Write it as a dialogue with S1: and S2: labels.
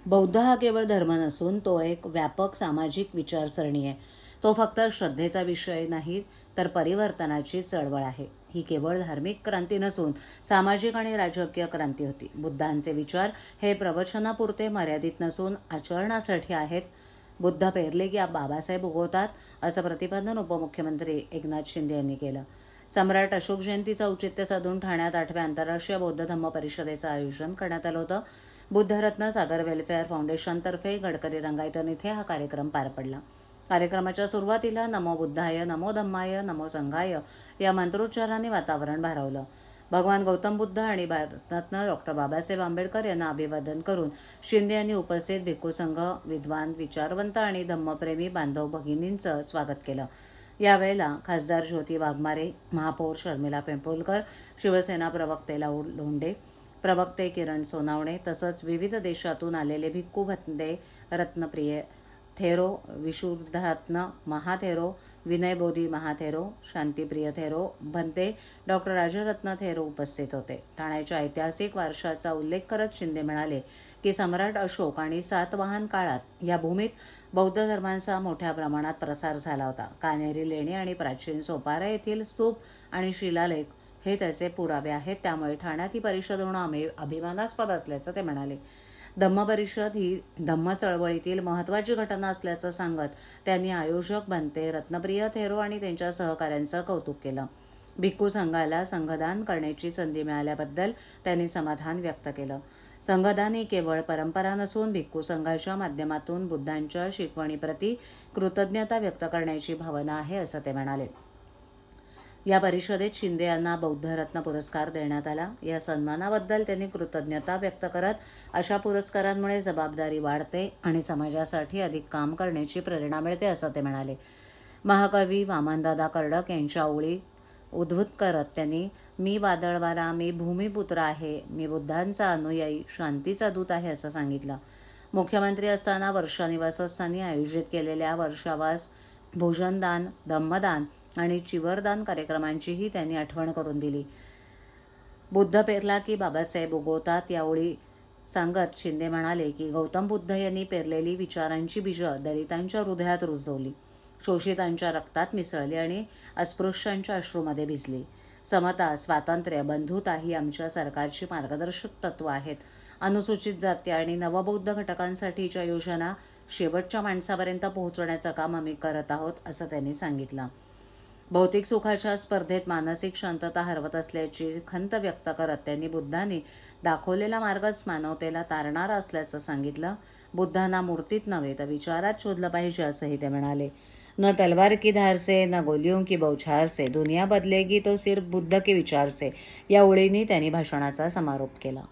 S1: बौद्ध हा केवळ धर्म नसून तो एक व्यापक सामाजिक विचारसरणी आहे. तो फक्त श्रद्धेचा विषय नाही, तर परिवर्तनाची चळवळ आहे. ही केवळ धार्मिक क्रांती नसून सामाजिक आणि राजकीय क्रांती होती. बुद्धांचे विचार हे प्रवचनापुरते मर्यादित नसून आचरणासाठी आहेत. बुद्ध पेरले की बाबासाहेब उगवतात, असं प्रतिपादन उपमुख्यमंत्री एकनाथ शिंदे यांनी केलं. सम्राट अशोक जयंतीचं औचित्य साधून ठाण्यात 8व्या आंतरराष्ट्रीय बौद्ध धम्म परिषदेचं आयोजन करण्यात आलं होतं. बुद्धरत्न सागर वेलफेअर फाउंडेशनतर्फे गडकरी रंगायतन इथे हा कार्यक्रम पार पडला. कार्यक्रमाच्या सुरुवातीला नमो बुद्धाय, नमो धम्माय, नमो संघाय या मंत्रोच्चारांनी वातावरण भारावलं. भगवान गौतम बुद्ध आणि भारतरत्न डॉक्टर बाबासाहेब आंबेडकर यांना अभिवादन करून शिंदे यांनी उपस्थित भिक्खू संघ, विद्वान, विचारवंत आणि धम्मप्रेमी बांधव भगिनींचं स्वागत केलं. यावेळेला खासदार ज्योती वाघमारे, महापौर शर्मिला पिंपळकर, शिवसेना प्रवक्ते लोंढे, प्रवक्ते किरण सोनावणे तसंच विविध देशातून आलेले भिक्खू भंते, रत्नप्रिय थेरो, विशुद्धात्न महाथेरो, विनयबोधी महाथेरो, शांतिप्रिय थेरो भंते, डॉक्टर राजरत्न थेरो उपस्थित होते. ठाण्याच्या ऐतिहासिक वारशाचा उल्लेख करत शिंदे म्हणाले की सम्राट अशोक आणि सातवाहन काळात या भूमीत बौद्ध धर्मांचा मोठ्या प्रमाणात प्रसार झाला होता. कान्हेरी लेणी आणि प्राचीन सोपारा येथील स्तूप आणि शिलालेख हे त्याचे पुरावे आहेत. त्यामुळे ठाण्यात ही परिषद होणं अभिमानास्पद असल्याचं ते म्हणाले. धम्म परिषद ही धम्म चळवळीतील महत्त्वाची घटना असल्याचं सांगत त्यांनी आयोजक भंते, रत्नप्रिय थेरो आणि त्यांच्या सहकाऱ्यांचं कौतुक केलं. भिक्खू संघाला संघदान करण्याची संधी मिळाल्याबद्दल त्यांनी समाधान व्यक्त केलं. संघदान ही केवळ परंपरा नसून भिक्खू संघाच्या माध्यमातून बुद्धांच्या शिकवणीप्रती कृतज्ञता व्यक्त करण्याची भावना आहे, असं ते म्हणाले. या परिषदेत शिंदे यांना बौद्धरत्न पुरस्कार देण्यात आला. या सन्मानाबद्दल त्यांनी कृतज्ञता व्यक्त करत अशा पुरस्कारांमुळे जबाबदारी वाढते आणि समाजासाठी अधिक काम करण्याची प्रेरणा मिळते, असं ते म्हणाले. महाकवी वामनदादा कर्डक यांच्या ओळी उद्धृत करत त्यांनी मी वादळवारा, मी भूमिपुत्र आहे, मी बुद्धांचा अनुयायी, शांतीचा दूत आहे, असं सांगितलं. मुख्यमंत्री असताना वर्षा निवासस्थानी आयोजित केलेल्या वर्षावास, भोजनदान, धम्मदान आणि चिवरदान कार्यक्रमांचीही त्यांनी आठवण करून दिली. बुद्ध पेरला की बाबासाहेब उगवतात यावेळी सांगत शिंदे म्हणाले की गौतम बुद्ध यांनी पेरलेली विचारांची बीजं दलितांच्या हृदयात रुजवली, शोषितांच्या रक्तात मिसळली आणि अस्पृश्यांच्या अश्रूमध्ये भिजली. समता, स्वातंत्र्य, बंधुता ही आमच्या सरकारची मार्गदर्शक तत्त्व आहेत. अनुसूचित जाती आणि नवबौद्ध घटकांसाठीच्या योजना शेवटच्या माणसापर्यंत पोहोचवण्याचं काम आम्ही करत आहोत, असं त्यांनी सांगितलं. भौतिक सुखाच्या स्पर्धेत मानसिक शांतता हरवत असल्याची खंत व्यक्त करत त्यांनी बुद्धांनी दाखवलेला मार्गच मानवतेला तारणारा असल्याचं सांगितलं. बुद्धांना मूर्तीत नव्हे तर विचारात शोधलं पाहिजे, असंही ते म्हणाले. न तलवार की धार से, न गोलियों की बौछार से, दुनिया बदलेगी तो सिर्फ बुद्ध के विचार से या ओळींनी त्यांनी भाषणाचा समारोप केला.